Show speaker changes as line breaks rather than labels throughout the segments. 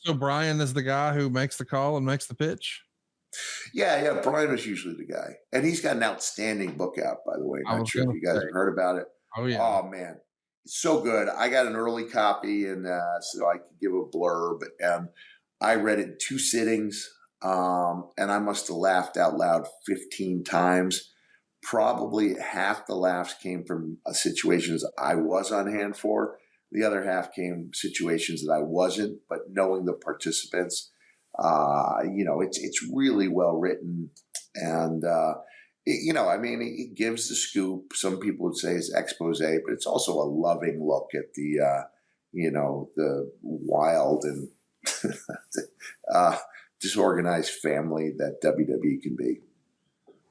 So Brian is the guy who makes the call and makes the pitch?
Yeah. Brian was usually the guy. And he's got an outstanding book out, by the way. Not sure if you guys have heard about it.
Oh, yeah.
Oh, man. It's so good. I got an early copy, and so I could give a blurb. And I read it in 2 sittings, and I must have laughed out loud 15 times. Probably half the laughs came from situations I was on hand for. The other half came situations that I wasn't, but knowing the participants, it's really well written. And, it gives the scoop. Some people would say it's expose, but it's also a loving look at the wild and disorganized family that WWE can be.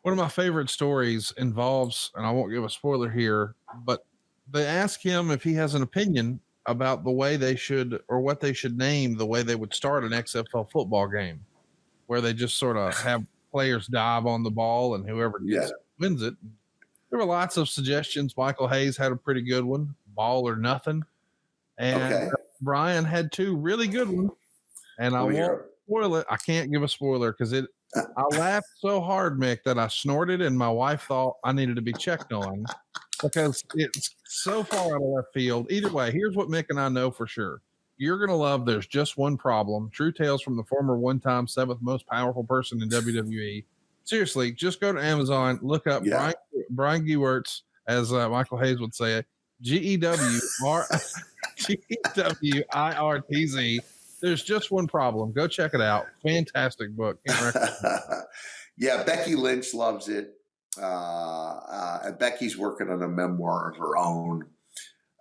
One of my favorite stories involves, and I won't give a spoiler here, but they ask him if he has an opinion about the way they should, or what they should name the way they would start an XFL football game, where they just sort of have players dive on the ball and whoever wins it. There were lots of suggestions. Michael Hayes had a pretty good one, ball or nothing. And Brian had 2 really good ones. And I won't spoil it. I can't give a spoiler because I laughed so hard, Mick, that I snorted, and my wife thought I needed to be checked on because it's so far out of left field. Either way, here's what Mick and I know for sure. You're going to love There's Just One Problem, True Tales from the former one-time 7th most powerful person in WWE. Seriously, just go to Amazon, look up Brian Gewirtz, as Michael Hayes would say it, Gewirtz. There's Just One Problem. Go check it out. Fantastic book.
Yeah, Becky Lynch loves it. Becky's working on a memoir of her own.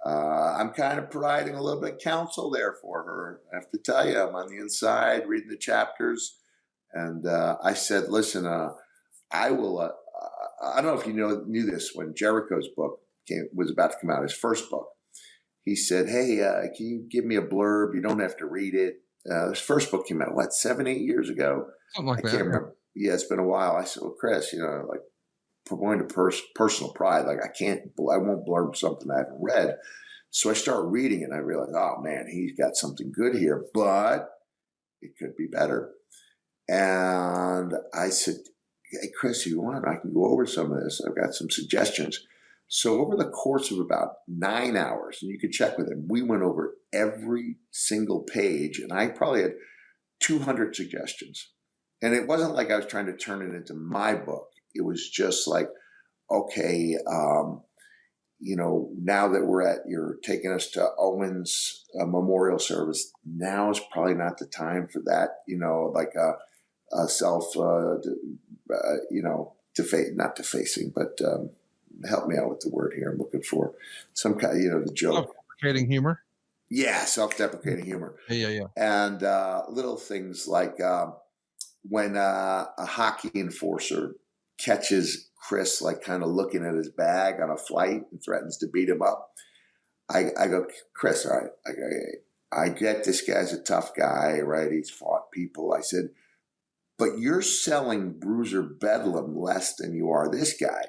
I'm kind of providing a little bit of counsel there for her. I have to tell you, I'm on the inside reading the chapters. And I said, listen, I will, I don't know if you knew this, when Jericho's book was about to come out, his first book. He said, hey, can you give me a blurb? You don't have to read it. His first book came out, 7, 8 years ago?
Something like that.
I can't remember. Yeah, it's been a while. I said, well, Chris, going to personal pride, I won't blurb something I haven't read. So I start reading it and I realize, oh man, he's got something good here, but it could be better. And I said, hey, Chris, you want, I can go over some of this. I've got some suggestions. So over the course of about 9 hours, and you can check with him, we went over every single page, and I probably had 200 suggestions. And it wasn't like I was trying to turn it into my book. It was just like, okay, now that you're taking us to Owen's memorial service, now is probably not the time for that, not defacing, but help me out with the word here I'm looking for. Some kind, the joke.
Self-deprecating humor.
Yeah, self-deprecating humor.
Yeah.
And little things like when a hockey enforcer catches Chris kind of looking at his bag on a flight and threatens to beat him up. I go, Chris, all right, I get this guy's a tough guy, right? He's fought people. I said, but you're selling Bruiser Bedlam less than you are this guy.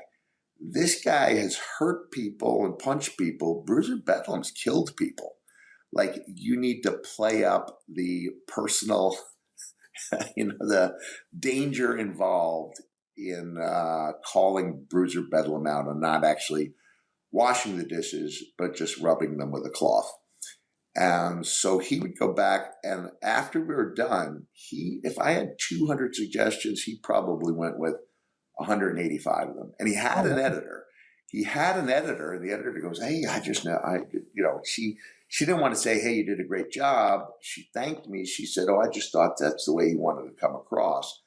This guy has hurt people and punched people. Bruiser Bedlam's killed people. You need to play up the personal, the danger involved in calling Bruiser Bedlam out and not actually washing the dishes, but just rubbing them with a cloth. And so he would go back, and after we were done, if I had 200 suggestions, he probably went with 185 of them. And he had an editor. And the editor goes, hey, I just know, she didn't want to say, hey, you did a great job. She thanked me. She said, oh, I just thought that's the way he wanted to come across.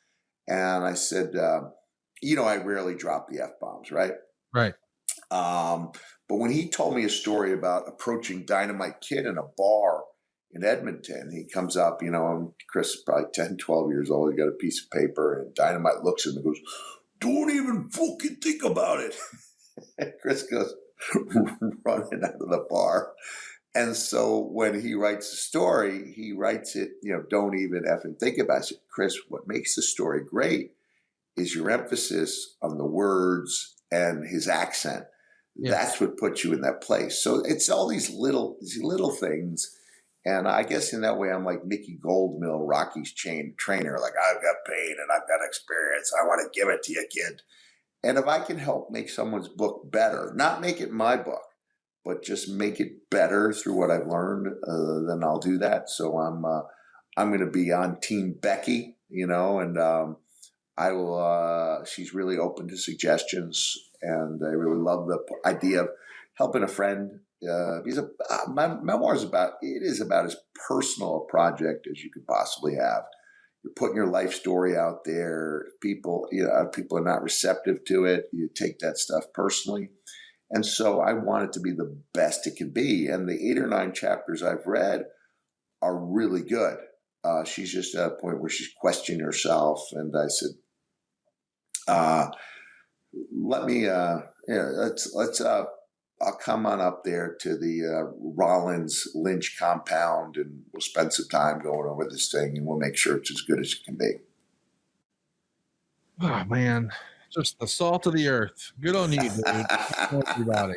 And I said, I rarely drop the F-bombs, right?
Right.
But when he told me a story about approaching Dynamite Kid in a bar in Edmonton, he comes up, and Chris is probably 10, 12 years old. He got a piece of paper, and Dynamite looks at him and goes, don't even fucking think about it. And Chris goes running out of the bar. And so when he writes the story, he writes it, don't even effing think about it. I said, Chris, what makes the story great is your emphasis on the words and his accent. Yes. That's what puts you in that place. So it's all these little things. And I guess in that way, I'm like Mickey Goldmill, Rocky's trainer. Like, I've got pain and I've got experience. I want to give it to you, kid. And if I can help make someone's book better, not make it my book, but just make it better through what I've learned, then I'll do that. So I'm going to be on Team Becky, and I will. She's really open to suggestions, and I really love the idea of helping a friend. Because my memoir is about as personal a project as you could possibly have. You're putting your life story out there. People are not receptive to it. You take that stuff personally. And so I want it to be the best it can be. And the 8 or 9 chapters I've read are really good. She's just at a point where she's questioning herself. And I said, I'll come on up there to the Rollins Lynch compound, and we'll spend some time going over this thing, and we'll make sure it's as good as it can be.
Oh man, just the salt of the earth. Good on you, dude. Everybody.